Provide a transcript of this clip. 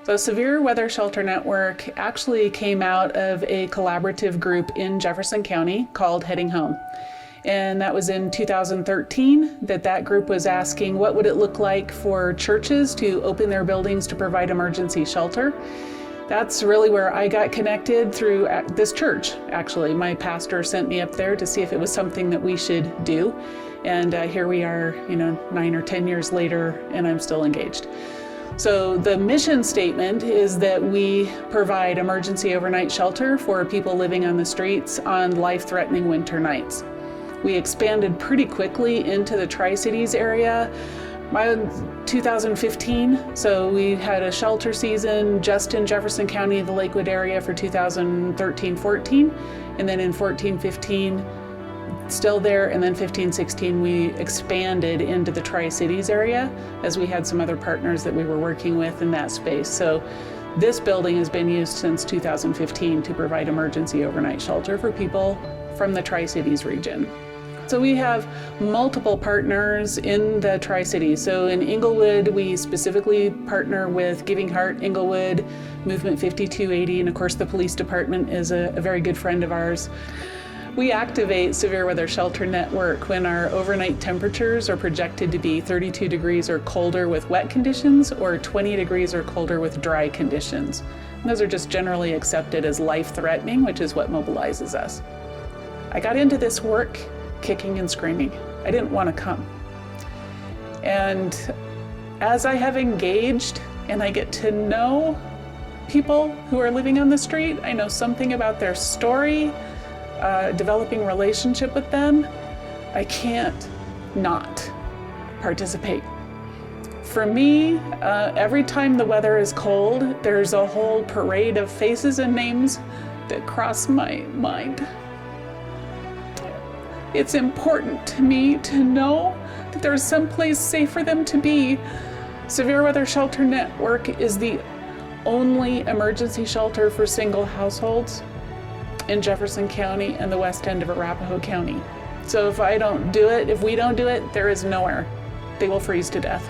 So Severe Weather Shelter Network actually came out of a collaborative group in Jefferson County called Heading Home. And that was in 2013 that group was asking what would it look like for churches to open their buildings to provide emergency shelter. That's really where I got connected through this church, actually. My pastor sent me up there to see if it was something that we should do. And here we are, 9 or 10 years later, and I'm still engaged. So the mission statement is that we provide emergency overnight shelter for people living on the streets on life-threatening winter nights. We expanded pretty quickly into the Tri-Cities area by 2015. So we had a shelter season just in Jefferson County, the Lakewood area for 2013-14. And then in 14-15, still there, and then 15-16 we expanded into the Tri-Cities area as we had some other partners that we were working with in that space. So this building has been used since 2015 to provide emergency overnight shelter for people from the Tri-Cities region. So we have multiple partners in the Tri-Cities. So in Englewood, we specifically partner with Giving Heart Englewood, Movement 5280, and of course the police department is a very good friend of ours. We activate Severe Weather Shelter Network when our overnight temperatures are projected to be 32 degrees or colder with wet conditions or 20 degrees or colder with dry conditions. And those are just generally accepted as life-threatening, which is what mobilizes us. I got into this work kicking and screaming. I didn't want to come. And as I have engaged and I get to know people who are living on the street, I know something about their story, developing relationship with them, I can't not participate. For me, every time the weather is cold, there's a whole parade of faces and names that cross my mind. It's important to me to know that there's someplace safe for them to be. Severe Weather Shelter Network is the only emergency shelter for single households in Jefferson County and the west end of Arapahoe County. So if we don't do it, there is nowhere. They will freeze to death.